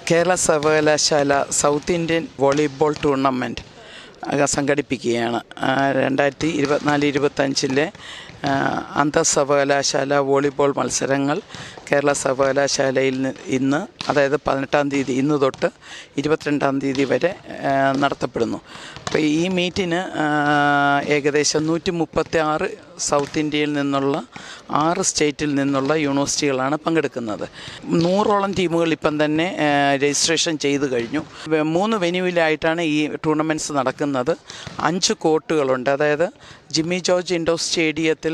കേരള സർവകലാശാല south Indian volleyball tournament സംഘടിപ്പിക്കുകയാണ്. 2024-25 അന്തർ സർവകലാശാല വോളിബോൾ മത്സരങ്ങൾ കേരള സർവകലാശാലയിൽ ഇന്ന്, അതായത് 18-ാം തീയതി ഇന്ന് തൊട്ട് 22-ാം തീയതി വരെ നടത്തപ്പെടുന്നു. അപ്പോൾ ഈ മീറ്റിന് ഏകദേശം 136 സൗത്ത് ഇന്ത്യയിൽ നിന്നുള്ള 6 സ്റ്റേറ്റിൽ നിന്നുള്ള യൂണിവേഴ്സിറ്റികളാണ് പങ്കെടുക്കുന്നത്. 100ഓളം ടീമുകൾ ഇപ്പം തന്നെ രജിസ്ട്രേഷൻ ചെയ്തു കഴിഞ്ഞു. 3 വെന്യൂവിലായിട്ടാണ് ഈ ടൂർണമെൻറ്റ്സ് നടക്കുന്നത്. 5 കോർട്ടുകളുണ്ട്. അതായത് ജിമ്മി ജോർജ് ഇൻഡോർ സ്റ്റേഡിയത്തിൽ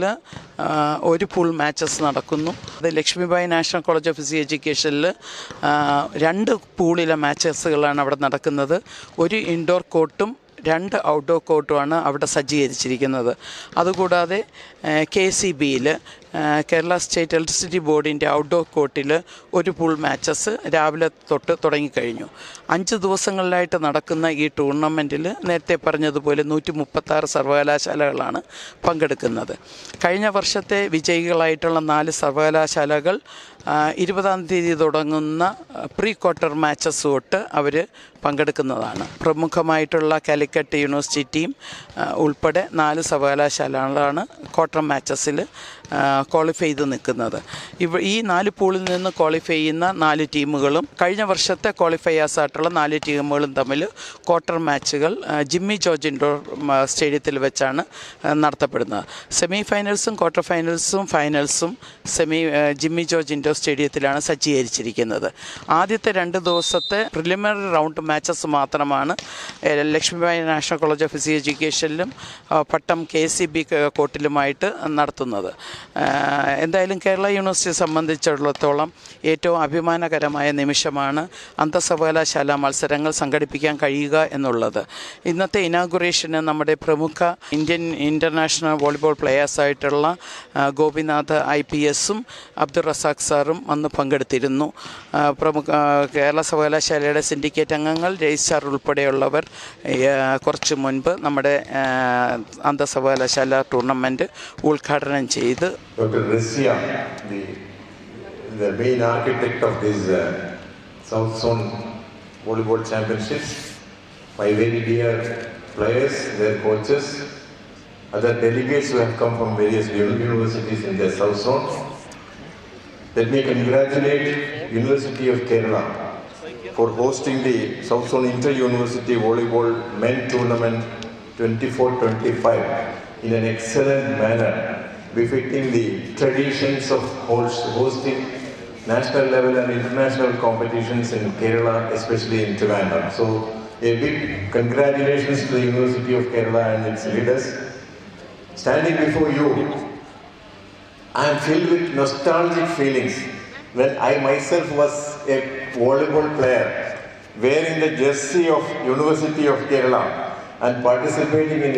ഒരു പൂൾ മാച്ചസ് നടക്കുന്നു. അത് Lakshmibai national college of physical എഡ്യൂക്കേഷനിൽ 2 പൂളിലെ മാച്ചസുകളാണ് അവിടെ നടക്കുന്നത്. ഒരു ഇൻഡോർ കോർട്ടും 2 ഔട്ട്ഡോർ കോർട്ടുമാണ് അവിടെ സജ്ജീകരിച്ചിരിക്കുന്നത്. അതുകൂടാതെ KCBയിൽ കേരള സ്റ്റേറ്റ് ഇലക്ട്രിസിറ്റി ബോർഡിൻ്റെ ഔട്ട്ഡോർ കോർട്ടിൽ ഒരു പൂൾ മാച്ചസ് രാവിലെ തൊട്ട് തുടങ്ങിക്കഴിഞ്ഞു. 5 ദിവസങ്ങളിലായിട്ട് നടക്കുന്ന ഈ ടൂർണമെൻറ്റിൽ നേരത്തെ പറഞ്ഞതുപോലെ 136 സർവകലാശാലകളാണ് പങ്കെടുക്കുന്നത്. കഴിഞ്ഞ വർഷത്തെ വിജയികളായിട്ടുള്ള 4 സർവകലാശാലകൾ 20-ാം തീയതി തുടങ്ങുന്ന പ്രീ ക്വാർട്ടർ മാച്ചസ് തൊട്ട് അവർ പങ്കെടുക്കുന്നതാണ്. പ്രമുഖമായിട്ടുള്ള കാലിക്കറ്റ് യൂണിവേഴ്സിറ്റിയും ഉൾപ്പെടെ 4 സർവകലാശാലകളാണ് ക്വാർട്ടർ മാച്ചസിൽ ക്വാളിഫൈ ചെയ്ത് നിൽക്കുന്നത്. ഈ 4 പൂളിൽ നിന്ന് ക്വാളിഫൈ ചെയ്യുന്ന 4 ടീമുകളും കഴിഞ്ഞ വർഷത്തെ ക്വാളിഫയേഴ്സ് ആയിട്ടുള്ള 4 ടീമുകളും തമ്മിൽ ക്വാർട്ടർ മാച്ചുകൾ ജിമ്മി ജോർജ് ഇൻഡോർ സ്റ്റേഡിയത്തിൽ വെച്ചാണ് നടത്തപ്പെടുന്നത്. സെമി ഫൈനൽസും ക്വാർട്ടർ ഫൈനൽസും ഫൈനൽസും ജിമ്മി ജോർജ് ഇൻഡോർ സ്റ്റേഡിയത്തിലാണ് സജ്ജീകരിച്ചിരിക്കുന്നത്. ആദ്യത്തെ 2 ദിവസത്തെ പ്രിലിമിനറി റൗണ്ട് മാച്ചസ് മാത്രമാണ് Lakshmibai national college of physical എഡ്യൂക്കേഷനിലും പട്ടം KCB കോർട്ടിലുമായിട്ട് നടത്തുന്നത്. എന്തായാലും കേരള യൂണിവേഴ്സിറ്റിയെ സംബന്ധിച്ചിടത്തോളം ഏറ്റവും അഭിമാനകരമായ നിമിഷമാണ് അന്തർ സർവകലാശാല മത്സരങ്ങൾ സംഘടിപ്പിക്കാൻ കഴിയുക എന്നുള്ളത്. ഇന്നത്തെ ഇനാഗുറേഷന് നമ്മുടെ പ്രമുഖ ഇൻ്റർനാഷണൽ വോളിബോൾ പ്ലെയേഴ്സായിട്ടുള്ള ഗോപിനാഥ് IPSഉം അബ്ദുൾ റസാഖ് സാറും അന്ന് പങ്കെടുത്തിരുന്നു. പ്രമുഖ കേരള സർവകലാശാലയുടെ സിൻഡിക്കേറ്റ് അംഗങ്ങൾ, രജിസ്ട്രാർ ഉൾപ്പെടെയുള്ളവർ കുറച്ച് മുൻപ് നമ്മുടെ അന്തർ സർവകലാശാല ടൂർണമെൻറ്റ് ഉദ്ഘാടനം ചെയ്ത് Dr. Rizia, the main architect of this South Zone Volleyball Championships, my very dear players, their coaches, other delegates who have come from various universities in the South Zone. Let me congratulate University of Kerala for hosting the South Zone Inter-University Volleyball Men Tournament 24-25 in an excellent manner, befitting the traditions of hosting national level and international competitions in Kerala, especially in Trivandrum. So a big congratulations to the University of Kerala and its leaders. Standing before you, I am filled with nostalgic feelings when I myself was a volleyball player, wearing the jersey of University of Kerala and participating in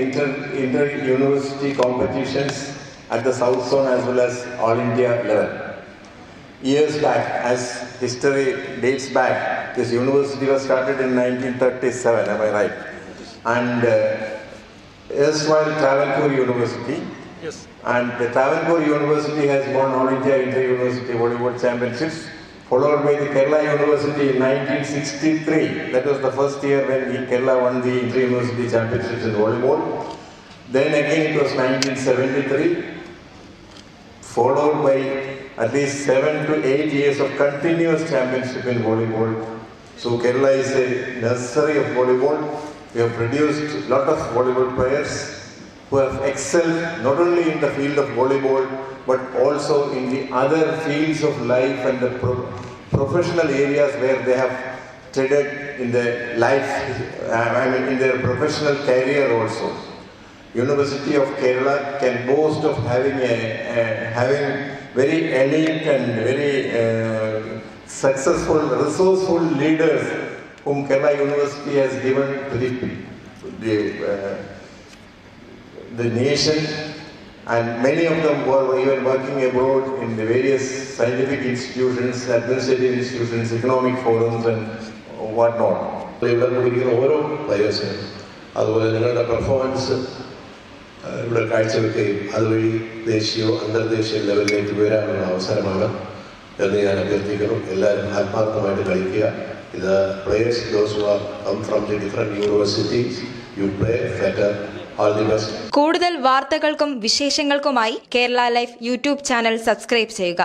inter-university competitions at the South Zone as well as All India level. Years back, as history dates back, this university was started in 1937, am I right? And erstwhile Travancore University. Yes. And the Travancore University has won All India Inter-University Volleyball Championships, followed by the Kerala University in 1963. That was the first year when Kerala won the Inter-University Championships in volleyball. Then again it was 1973, followed by at least 7 to 8 years of continuous championship in volleyball. So Kerala is a nursery of volleyball. We have produced a lot of volleyball players who have excelled not only in the field of volleyball but also in the other fields of life and the professional areas where they have treaded in their life, in their professional career also. University of Kerala can boast of having very elite and very successful, resourceful leaders whom Kerala University has given to the nation, and many of them were even working abroad in the various scientific institutions, administrative institutions, economic forums and whatnot. ഇവിടെ പഠിക്കുന്ന ഓരോ പ്ലേയേഴ്സിനും അതുപോലെ നിങ്ങളുടെ performance ഇവിടെ കാഴ്ചവെക്കുകയും അതുവഴി ദേശീയ അന്തർദേശീയ ലെവലിലേക്ക് വരാനുള്ള അവസരമാണ് എന്ന് ഞാൻ അഭ്യർത്ഥിക്കുന്നു. എല്ലാവരും ആത്മാർത്ഥമായിട്ട് കളിക്കുക. The players, those who are come from the different universities, you play better. All the best. കൂടുതൽ വാർത്തകൾക്കും വിശേഷങ്ങൾക്കുമായി Kerala life YouTube channel subscribe ചെയ്യുക.